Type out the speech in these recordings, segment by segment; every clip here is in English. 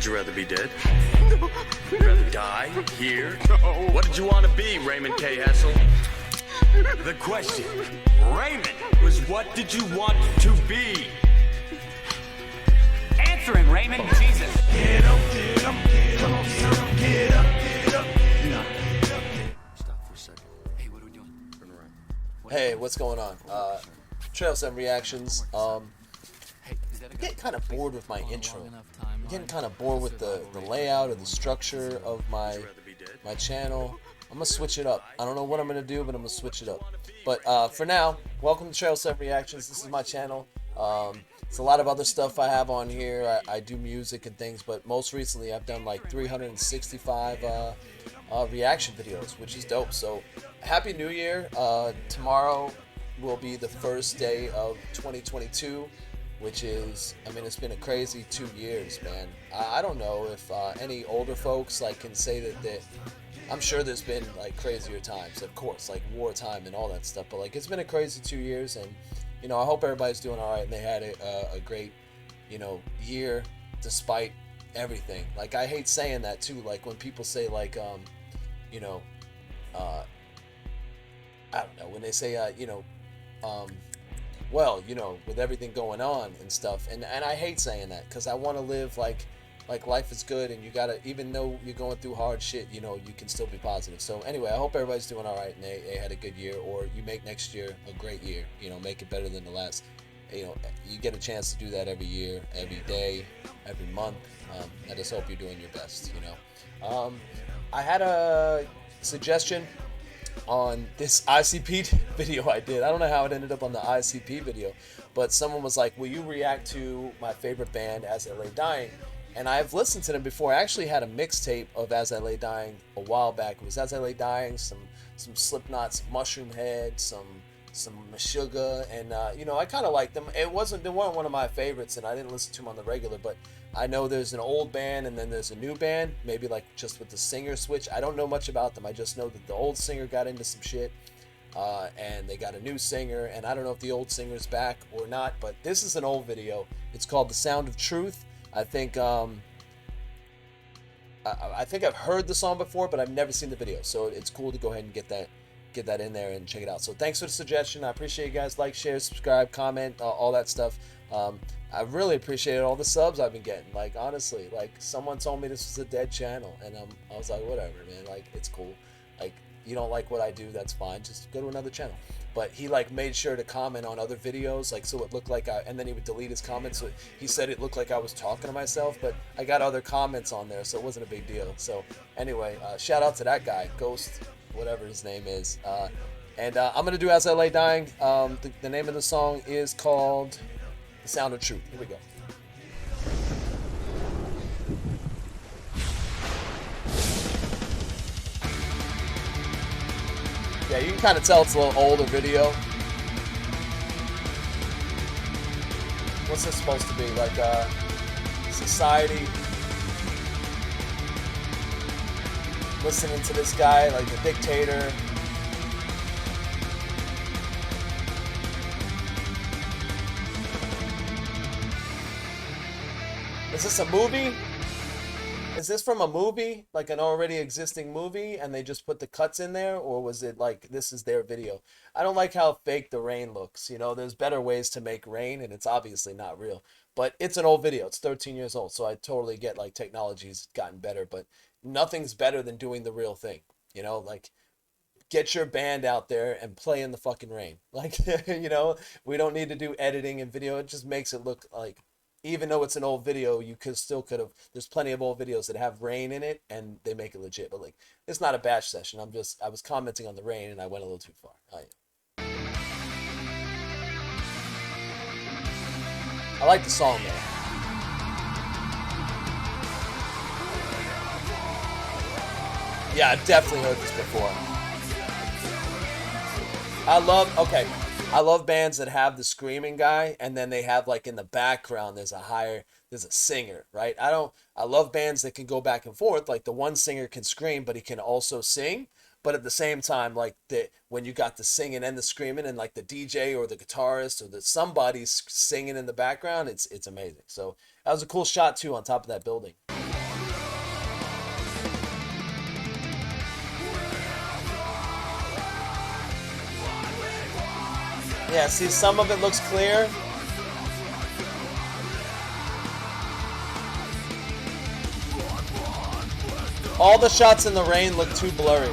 Would you rather be dead? Would you rather die here? No. What did you want to be, Raymond K. Hessel? The question, Raymond, was what did you want to be? Answer him, Raymond. Jesus. Get up, get up, get up, get up, get up, get up. No. Stop for a second. Hey, what are we doing? Turn around. Hey, what's going on? Trail 7 Reactions. I'm getting kind of bored with my intro. I'm getting kind of bored with the layout or the structure of my channel. I'm going to switch it up. I don't know what I'm going to do, but I'm going to switch it up. But for now, welcome to Trail 7 Reactions. This is my channel. It's a lot of other stuff I have on here. I do music and things, but most recently I've done like 365 reaction videos, which is dope. So Happy New Year. Tomorrow will be the first day of 2022, which is, I mean, it's been a crazy 2 years, man. I don't know if any older folks like can say that I'm sure there's been like crazier times, of course, like wartime and all that stuff, but like it's been a crazy 2 years, and you know, I hope everybody's doing all right and they had a great, you know, year despite everything. Like, I hate saying that too, like when people say like, you know, I don't know, when they say, you know, well, you know, with everything going on and stuff, and I hate saying that because I want to live like life is good, and you gotta, even though you're going through hard shit, you know, you can still be positive. So anyway, I hope everybody's doing all right and they had a good year, or you make next year a great year, you know, make it better than the last. You know, you get a chance to do that every year, every day, every month. I just hope you're doing your best, you know. I had a suggestion on this ICP video I did. I don't know how it ended up on the ICP video, but someone was like, will you react to my favorite band, As I Lay Dying? And I've listened to them before. I actually had a mixtape of As I Lay Dying a while back. It was As I Lay Dying, some Slipknot, some Mushroom Head, some Meshuggah, and you know, I kind of liked them. They weren't one of my favorites, and I didn't listen to them on the regular, but I know there's an old band and then there's a new band, maybe like just with the singer switch. I don't know much about them. I just know that the old singer got into some shit, and they got a new singer, and I don't know if the old singer's back or not, but this is an old video. It's called The Sound of Truth. I think I think I've heard the song before, but I've never seen the video, so it's cool to go ahead and get that in there and check it out. So thanks for the suggestion. I appreciate you guys. Like, share, subscribe, comment, all that stuff. I really appreciate all the subs I've been getting. Like, honestly, like, someone told me this was a dead channel, and I was like, whatever, man. Like, it's cool. Like, you don't like what I do, that's fine. Just go to another channel. But he like made sure to comment on other videos, like, so it looked like and then he would delete his comments. So he said it looked like I was talking to myself, but I got other comments on there, so it wasn't a big deal. So anyway, shout out to that guy, Ghost, whatever his name is. And I'm gonna do As I Lay Dying. The name of the song is called The Sound of Truth. Here we go. Yeah, you can kind of tell it's a little older video. What's this supposed to be? Like, society listening to this guy, like the dictator. Is this a movie? Is this from a movie, like an already existing movie, and they just put the cuts in there, or was it like this is their video? I don't like how fake the rain looks. You know, there's better ways to make rain, and it's obviously not real. But it's an old video. It's 13 years old, so I totally get like technology's gotten better, but nothing's better than doing the real thing. You know, like, get your band out there and play in the fucking rain. Like, you know, we don't need to do editing and video. It just makes it look like, even though it's an old video, you could have, there's plenty of old videos that have rain in it and they make it legit. But like, it's not a bash session. I was commenting on the rain and I went a little too far. I like the song though. Yeah, I've definitely heard this before. I love bands that have the screaming guy, and then they have like in the background there's a singer, right? I love bands that can go back and forth, like the one singer can scream but he can also sing, but at the same time, like when you got the singing and the screaming, and like the DJ or the guitarist or somebody's singing in the background, it's amazing. So that was a cool shot too on top of that building. Yeah, see, some of it looks clear. All the shots in the rain look too blurry.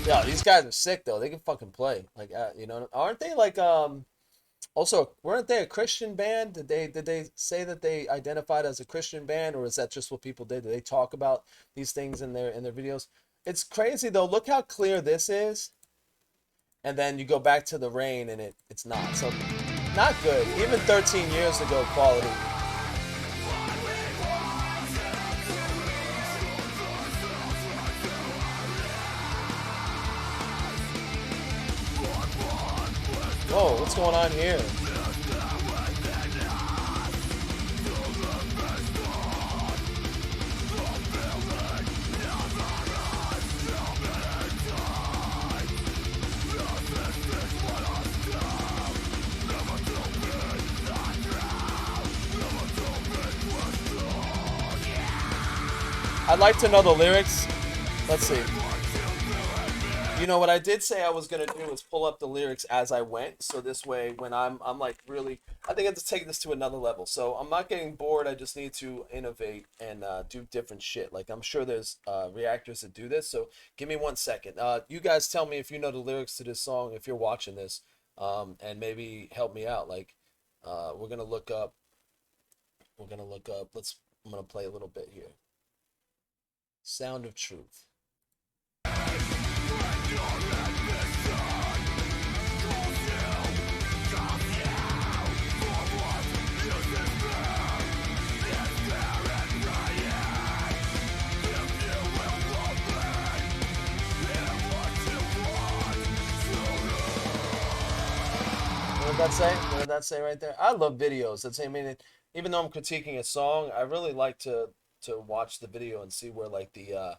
Yeah, these guys are sick though. They can fucking play. Like, you know, aren't they like also, weren't they a Christian band? Did they say that they identified as a Christian band, or is that just what people did? Did they talk about these things in their videos? It's crazy though. Look how clear this is, and then you go back to the rain, and it's not. So, not good. Even 13 years ago, quality. Whoa, what's going on here? I'd like to know the lyrics. Let's see. You know what I did say I was gonna do is pull up the lyrics as I went, so this way when I'm like really, I think I have to take this to another level. So I'm not getting bored. I just need to innovate and do different shit. Like I'm sure there's reactors that do this. So give me 1 second. You guys tell me if you know the lyrics to this song if you're watching this, and maybe help me out. Like we're gonna look up. We're gonna look up. I'm gonna play a little bit here. Sound of Truth. What did that say? What did that say right there? I love videos. That's, I mean, even though I'm critiquing a song, I really like to watch the video and see where like the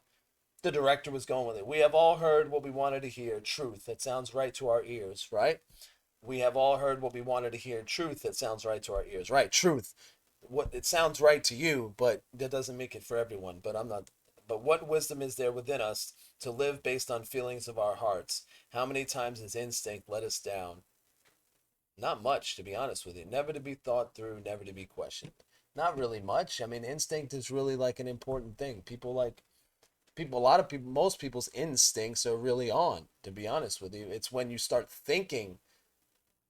director was going with it. We have all heard what we wanted to hear, truth. That sounds right to our ears, right? We have all heard what we wanted to hear, truth. That sounds right to our ears, right? Truth. What it sounds right to you, but that doesn't make it for everyone. But I'm not. But what wisdom is there within us to live based on feelings of our hearts? How many times has instinct let us down? Not much, to be honest with you. Never to be thought through, never to be questioned. Not really much. I mean, instinct is really like an important thing. A lot of people, most people's instincts are really on, to be honest with you. It's when you start thinking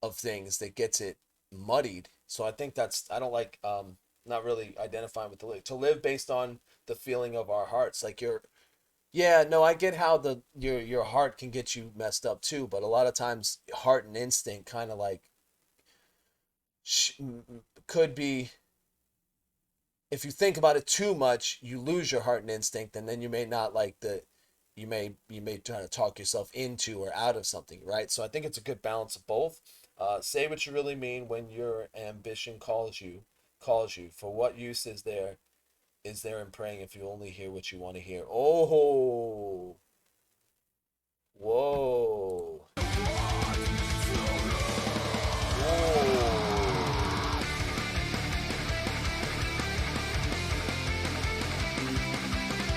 of things that gets it muddied. So I think I don't like, not really identifying with the lyric. To live based on the feeling of our hearts. Like yeah, no, I get how your heart can get you messed up too, but a lot of times heart and instinct kind of like could be, if you think about it too much, you lose your heart and instinct, and then you may not like you may try to talk yourself into or out of something, right? So I think it's a good balance of both. Say what you really mean when your ambition calls you. For what use is there in praying if you only hear what you want to hear? Oh, whoa, whoa.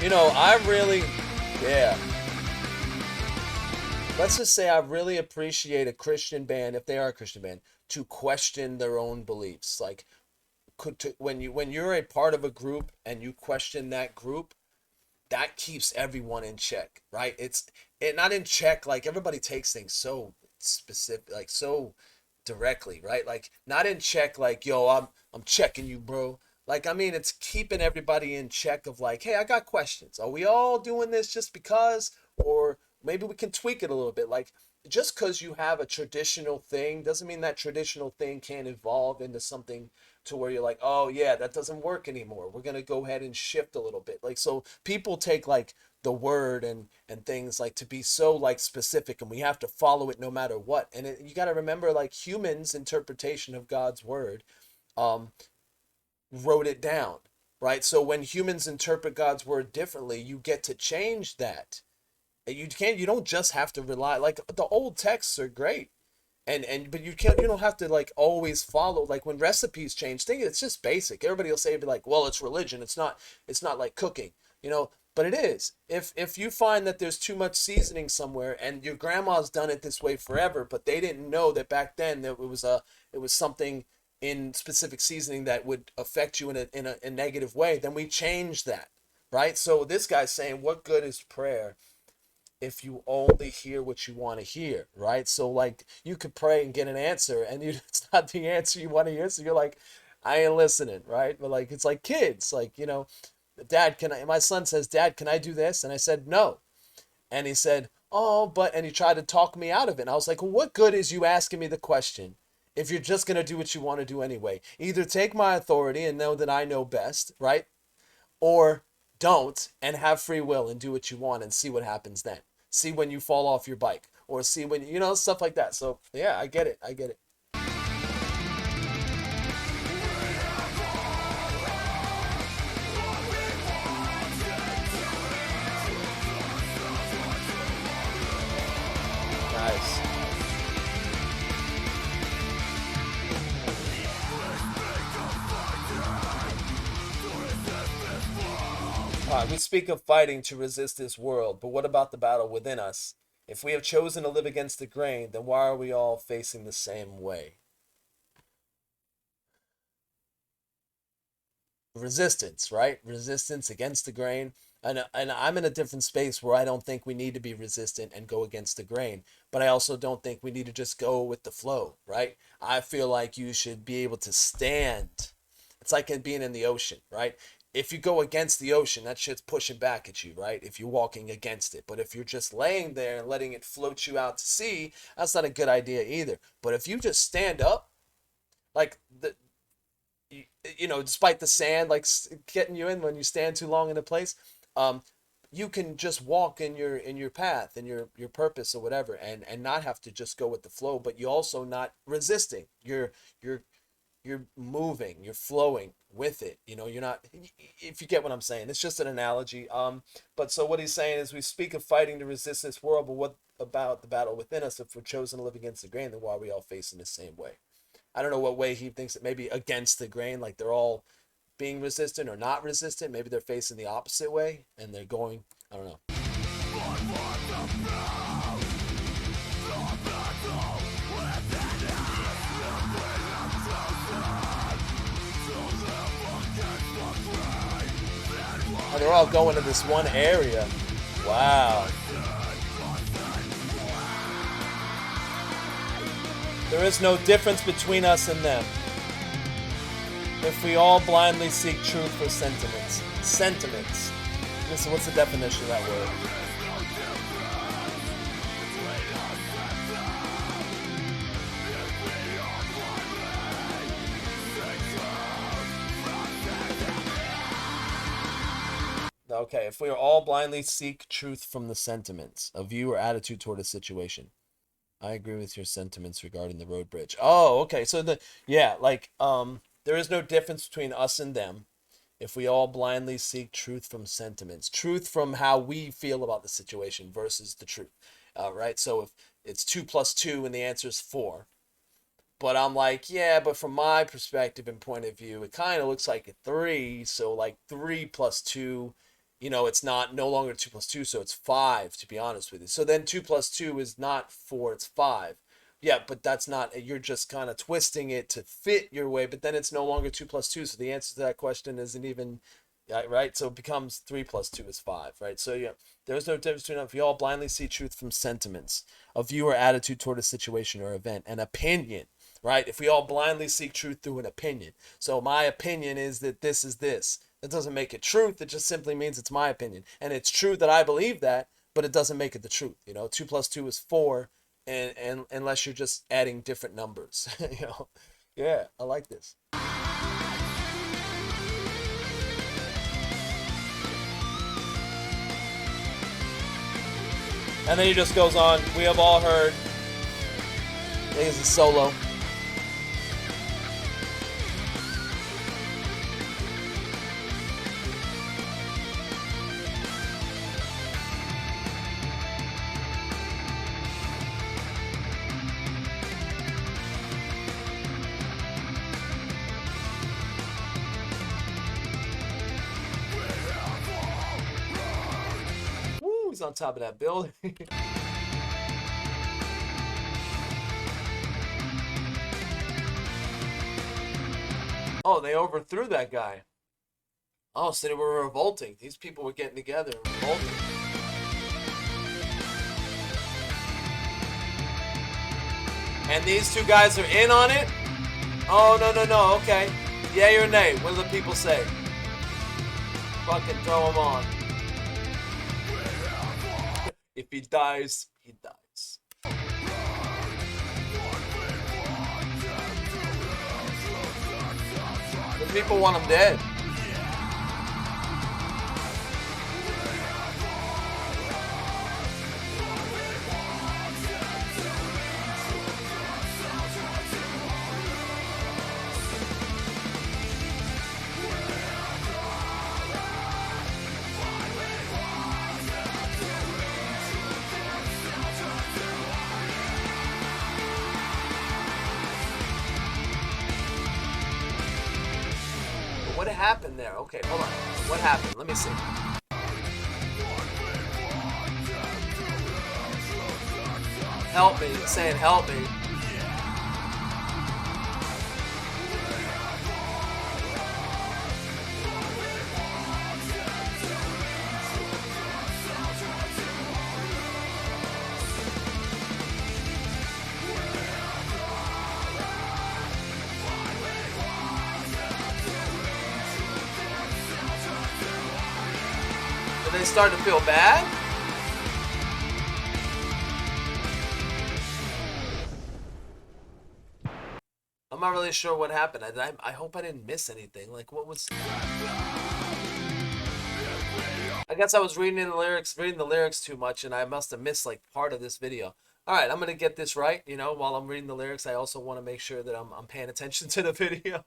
You know, yeah. Let's just say I really appreciate a Christian band, if they are a Christian band, to question their own beliefs. Like, when you're a part of a group and you question that group, that keeps everyone in check, right? It not in check, like everybody takes things so specific, like so directly, right? Like not in check, like yo, I'm checking you, bro. Like I mean, it's keeping everybody in check of like, hey, I got questions. Are we all doing this just because, or maybe we can tweak it a little bit? Like just because you have a traditional thing doesn't mean that traditional thing can't evolve into something to where you're like, oh yeah, that doesn't work anymore. We're gonna go ahead and shift a little bit. Like so people take like the word and things like to be so like specific, and we have to follow it no matter what. And you got to remember, like humans' interpretation of God's word um wrote it down, right? So when humans interpret God's word differently, you get to change that. You don't just have to rely, like the old texts are great. And but you don't have to like always follow, like when recipes change, think it's just basic. Everybody will say, be like, well, it's religion, it's not like cooking, but it is. If you find that there's too much seasoning somewhere and your grandma's done it this way forever, but they didn't know that back then that it was something in specific seasoning that would affect you in a negative way, then we change that, right? So this guy's saying, what good is prayer if you only hear what you want to hear, right? So like you could pray and get an answer and it's not the answer you want to hear, so you're like, I ain't listening, right? But like it's like kids, like, Dad, my son says, Dad, can I do this? And I said, no. And he said, oh, and he tried to talk me out of it. And I was like, well, what good is you asking me the question if you're just going to do what you want to do anyway? Either take my authority and know that I know best, right? Or don't and have free will and do what you want and see what happens then. See when you fall off your bike or see when, stuff like that. So yeah, I get it. Nice. We speak of fighting to resist this world, but what about the battle within us? If we have chosen to live against the grain, then why are we all facing the same way? Resistance, right? Resistance against the grain. And I'm in a different space where I don't think we need to be resistant and go against the grain, but I also don't think we need to just go with the flow, right? I feel like you should be able to stand. It's like being in the ocean, right? If you go against the ocean, that shit's pushing back at you, right? If you're walking against it. But if you're just laying there and letting it float you out to sea, that's not a good idea either. But if you just stand up, like despite the sand like getting you in when you stand too long in a place, you can just walk in your path and your purpose or whatever, and not have to just go with the flow, but you also not resisting. You're moving, you're flowing with it. You're not, if you get what I'm saying. It's just an analogy. But so what he's saying is we speak of fighting to resist this world, but what about the battle within us? If we're chosen to live against the grain, then why are we all facing the same way? I don't know what way he thinks it may be against the grain, like they're all being resistant or not resistant. Maybe they're facing the opposite way and they're going, I don't know. Oh, they're all going to this one area. Wow. There is no difference between us and them. If we all blindly seek truth for sentiments. Sentiments. Listen, what's the definition of that word? Okay, if we are all blindly seek truth from the sentiments, a view or attitude toward a situation. I agree with your sentiments regarding the road bridge. Oh, okay. So there is no difference between us and them if we all blindly seek truth from sentiments. Truth from how we feel about the situation versus the truth. Right? So if it's 2 plus 2 and the answer is 4, but I'm like, yeah, but from my perspective and point of view, it kind of looks like a 3. So like 3 plus 2, it's no longer 2 plus 2, so it's 5, to be honest with you. So then 2 plus 2 is not 4, it's 5. Yeah, but that's not, you're just kind of twisting it to fit your way, but then it's no longer 2 plus 2, so the answer to that question isn't even, right? So it becomes 3 plus 2 is 5, right? So yeah, there's no difference between, if you all blindly see truth from sentiments, a view or attitude toward a situation or event, an opinion, right? If we all blindly seek truth through an opinion. So my opinion is that this is this. That doesn't make it truth. It just simply means it's my opinion. And it's true that I believe that, but it doesn't make it the truth. 2 plus 2 is 4, and unless you're just adding different numbers. Yeah, I like this. And then he just goes on, we have all heard, I think it's a solo. he's on top of that building. Oh, they overthrew that guy. Oh, so they were revolting. These people were getting together and revolting. And these two guys are in on it? Oh, no, okay. Yay or nay? What do the people say? Fucking throw him on. If he dies, he dies. The people want him dead. What happened there? Okay, hold on. What happened? Let me see. Help me. It's saying help me. They start to feel bad? I'm not really sure what happened. I hope I didn't miss anything. Like, what was... I guess I was reading the lyrics too much, and I must have missed, like, part of this video. Alright, I'm going to get this right. You know, while I'm reading the lyrics, I also want to make sure that I'm paying attention to the video.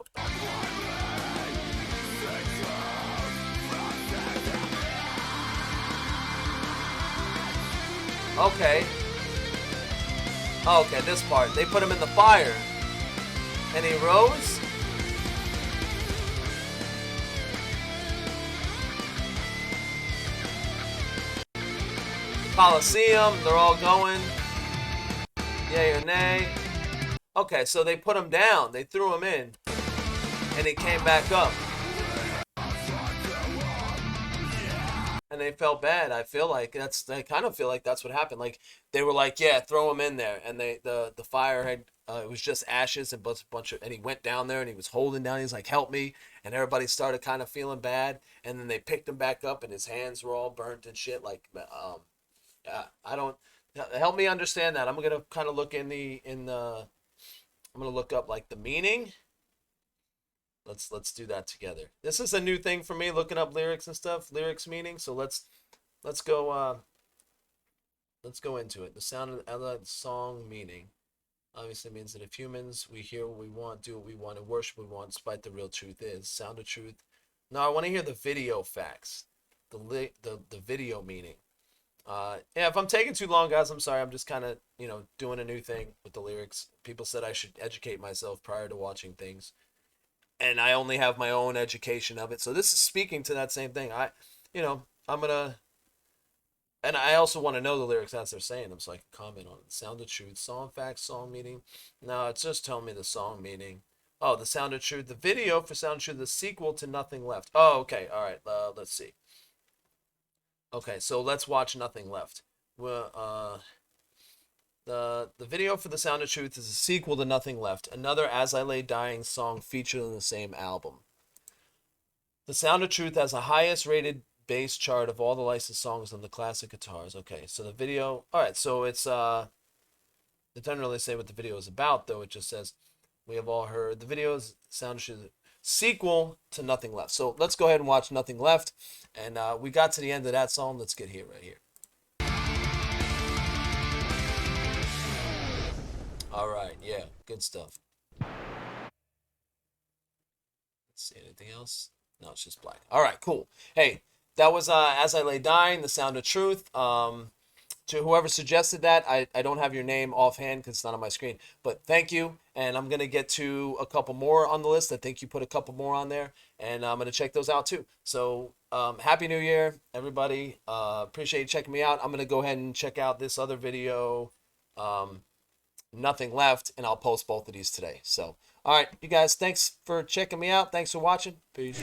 Okay. Okay, this part. They put him in the fire. And he rose? Coliseum, they're all going. Yay or nay. Okay, so they put him down. They threw him in. And he came back up. And they felt bad. I kind of feel like that's what happened. Like, they were like, yeah, throw him in there. And the fire had, it was just ashes and and he went down there and he was holding down. He was like, help me. And everybody started kind of feeling bad. And then they picked him back up and his hands were all burnt and shit. Like, I don't, help me understand that. I'm going to kind of look I'm going to look up like the meaning. Let's do that together. This is a new thing for me, looking up lyrics and stuff, lyrics meaning. So let's go into it. The sound of the song meaning obviously means that if humans, we hear what we want, do what we want, and worship what we want, despite the real truth is. Sound of truth. Now I want to hear the video facts, the video meaning. Yeah, if I'm taking too long, guys, I'm sorry. I'm just kind of, doing a new thing with the lyrics. People said I should educate myself prior to watching things. And I only have my own education of it. So this is speaking to that same thing. I'm going to, and I also want to know the lyrics as they're saying them so I can comment on it. Sound of truth, song facts, song meaning. No, it's just telling me the song meaning. Oh, the Sound of Truth. The video for Sound of Truth, the sequel to Nothing Left. Oh, okay. All right. Let's see. Okay, so let's watch Nothing Left. Well, the video for The Sound of Truth is a sequel to Nothing Left, another As I Lay Dying song featured in the same album. The Sound of Truth has the highest rated bass chart of all the licensed songs on the classic guitars. Okay, so the video, all right, so it doesn't really say what the video is about, though. It just says, we have all heard the video's Sound of Truth sequel to Nothing Left. So let's go ahead and watch Nothing Left, and we got to the end of that song. Let's get here, right here. All right, yeah, good stuff. Let's see, anything else? No, it's just black. All right, cool. Hey, that was As I Lay Dying, The Sound of Truth. to whoever suggested that, I don't have your name offhand because it's not on my screen. But thank you, and I'm going to get to a couple more on the list. I think you put a couple more on there, and I'm going to check those out too. So Happy New Year, everybody. Appreciate you checking me out. I'm going to go ahead and check out this other video, Nothing Left, and I'll post both of these today. So, all right, you guys, thanks for checking me out. Thanks for watching. Peace.